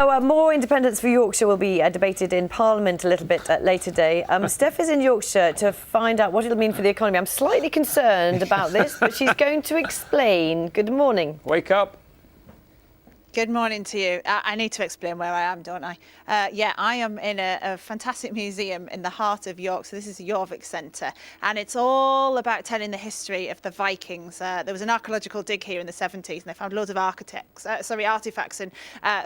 More independence for Yorkshire will be debated in Parliament a little bit later today. Steph is in Yorkshire to find out what it'll mean for the economy. I'm slightly concerned about this, but she's going to explain. Good morning. Wake up. Good morning to you. I need to explain where I am, don't I? Yeah, I am in a fantastic museum in the heart of York. So this is the Jorvik Centre, and it's all about telling the history of the Vikings. There was an archaeological dig here in the 70s, and they found loads of artifacts, and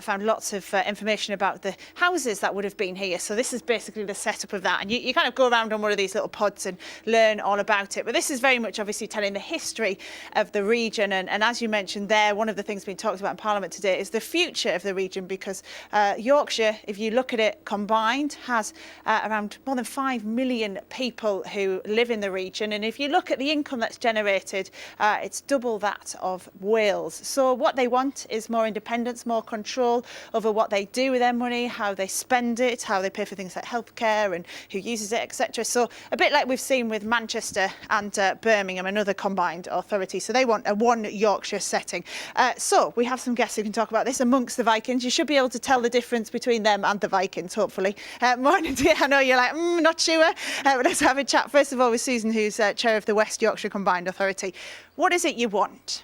found lots of information about the houses that would have been here. So this is basically the setup of that, and you kind of go around on one of these little pods and learn all about it. But this is very much obviously telling the history of the region, and as you mentioned there, one of the things being talked about in Parliament today is the future of the region, because Yorkshire, if you look at it combined, has around more than 5 million people who live in the region, and if you look at the income that's generated, it's double that of Wales. So what they want is more independence, more control over what they do with their money, how they spend it, how they pay for things like healthcare and who uses it, etc. So a bit like we've seen with Manchester and Birmingham, another combined authority. So they want a one Yorkshire setting. So we have some guests who can talk about this amongst the Vikings. You should be able to tell the difference between them and the Vikings, hopefully. Morning to you. I know you're like, not sure. But let's have a chat. First of all, with Susan, who's chair of the West Yorkshire Combined Authority. What is it you want?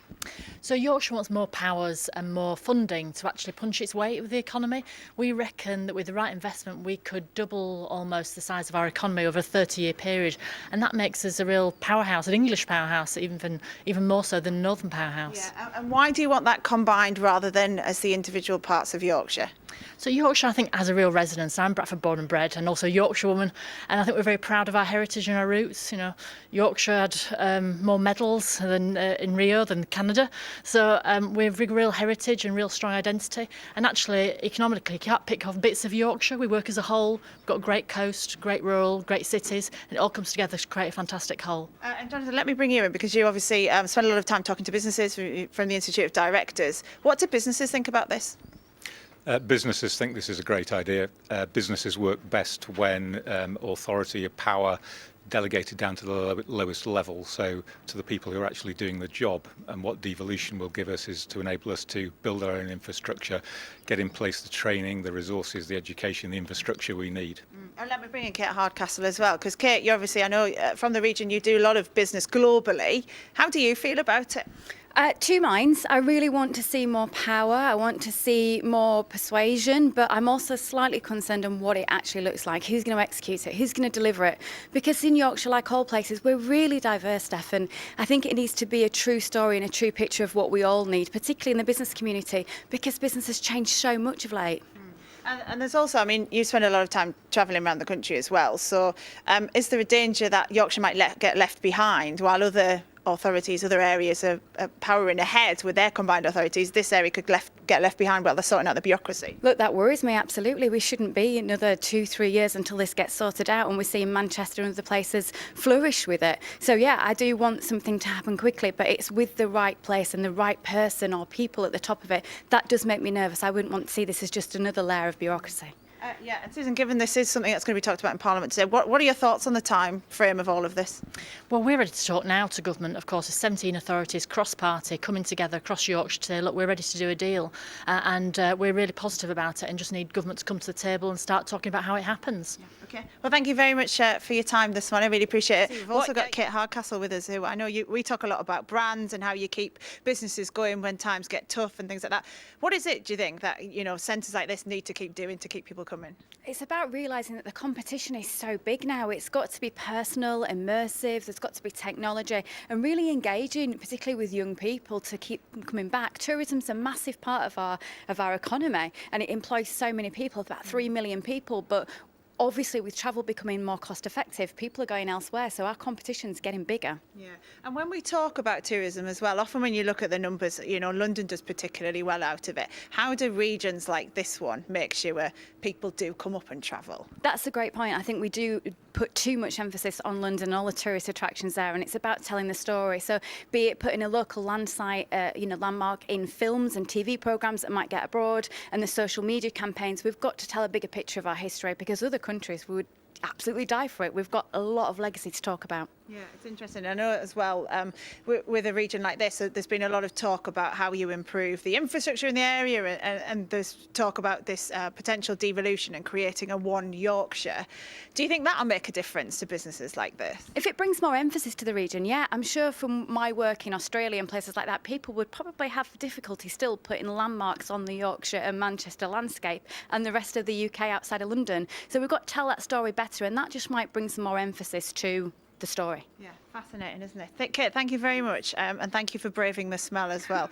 So Yorkshire wants more powers and more funding to actually punch its weight with the economy. We reckon that with the right investment we could double almost the size of our economy over a 30-year period, and that makes us a real powerhouse, an English powerhouse, even more so than Northern powerhouse. Yeah, and why do you want that combined rather than as the individual parts of Yorkshire? So Yorkshire, I think, has a real resonance. I'm Bradford born and bred, and also a Yorkshire woman, and I think we're very proud of our heritage and our roots. You know, Yorkshire had more medals than in Rio than Canada, so we've real heritage and real strong identity. And actually, economically, you can't pick off bits of Yorkshire. We work as a whole. We've got a great coast, great rural, great cities, and it all comes together to create a fantastic whole. And Jonathan, let me bring you in, because you obviously spend a lot of time talking to businesses from the Institute of Directors. What do businesses think about this? Businesses think this is a great idea. Businesses work best when authority or power delegated down to the lowest level, so to the people who are actually doing the job. And what devolution will give us is to enable us to build our own infrastructure, get in place the training, the resources, the education, the infrastructure we need. And let me bring in Kate Hardcastle as well, because Kate, you obviously, I know from the region, you do a lot of business globally. How do you feel about it? Two minds. I really want to see more power. I want to see more persuasion, but I'm also slightly concerned on what it actually looks like. Who's going to execute it? Who's going to deliver it? Because in Yorkshire, like all places, we're really diverse, Steph, and I think it needs to be a true story and a true picture of what we all need, particularly in the business community, because business has changed so much of late. And there's also, I mean, you spend a lot of time travelling around the country as well. So is there a danger that Yorkshire might get left behind while other authorities, other areas are powering ahead with their combined authorities? This area could get left behind while they're sorting out the bureaucracy. Look, that worries me, absolutely. We shouldn't be another 2-3 years until this gets sorted out, and we're seeing Manchester and other places flourish with it. So yeah, I do want something to happen quickly, but it's with the right place and the right person or people at the top of it. That does make me nervous. I wouldn't want to see this as just another layer of bureaucracy. Yeah, and Susan, given this is something that's going to be talked about in Parliament today, what are your thoughts on the time frame of all of this? Well, we're ready to talk now to government. Of course, there's 17 authorities cross-party coming together across Yorkshire to say, look, we're ready to do a deal, and we're really positive about it and just need government to come to the table and start talking about how it happens. Yeah. Okay. Well, thank you very much for your time this morning. I really appreciate it. We've also got Kate Hardcastle with us, who I know we talk a lot about brands and how you keep businesses going when times get tough and things like that. What is it, do you think, that centres like this need to keep doing to keep people coming? It's about realising that the competition is so big now. It's got to be personal, immersive, there's got to be technology, and really engaging, particularly with young people, to keep coming back. Tourism's a massive part of our economy, and it employs so many people, about 3 million people, but obviously with travel becoming more cost effective, people are going elsewhere, so our competition's getting bigger. Yeah, and when we talk about tourism as well, often when you look at the numbers, London does particularly well out of it. How do regions like this one make sure people do come up and travel? That's a great point. I think we do put too much emphasis on London and all the tourist attractions there, and it's about telling the story. So be it putting a local landmark in films and TV programmes that might get abroad, and the social media campaigns, we've got to tell a bigger picture of our history, because other countries would absolutely die for it. We've got a lot of legacy to talk about. Yeah, it's interesting. I know as well, with a region like this, there's been a lot of talk about how you improve the infrastructure in the area, and there's talk about this potential devolution and creating a one Yorkshire. Do you think that'll make a difference to businesses like this? If it brings more emphasis to the region, yeah, I'm sure from my work in Australia and places like that, people would probably have difficulty still putting landmarks on the Yorkshire and Manchester landscape and the rest of the UK outside of London. So we've got to tell that story better, and that just might bring some more emphasis to the story. Yeah, fascinating, isn't it? Kate, thank you very much, and thank you for braving the smell as well.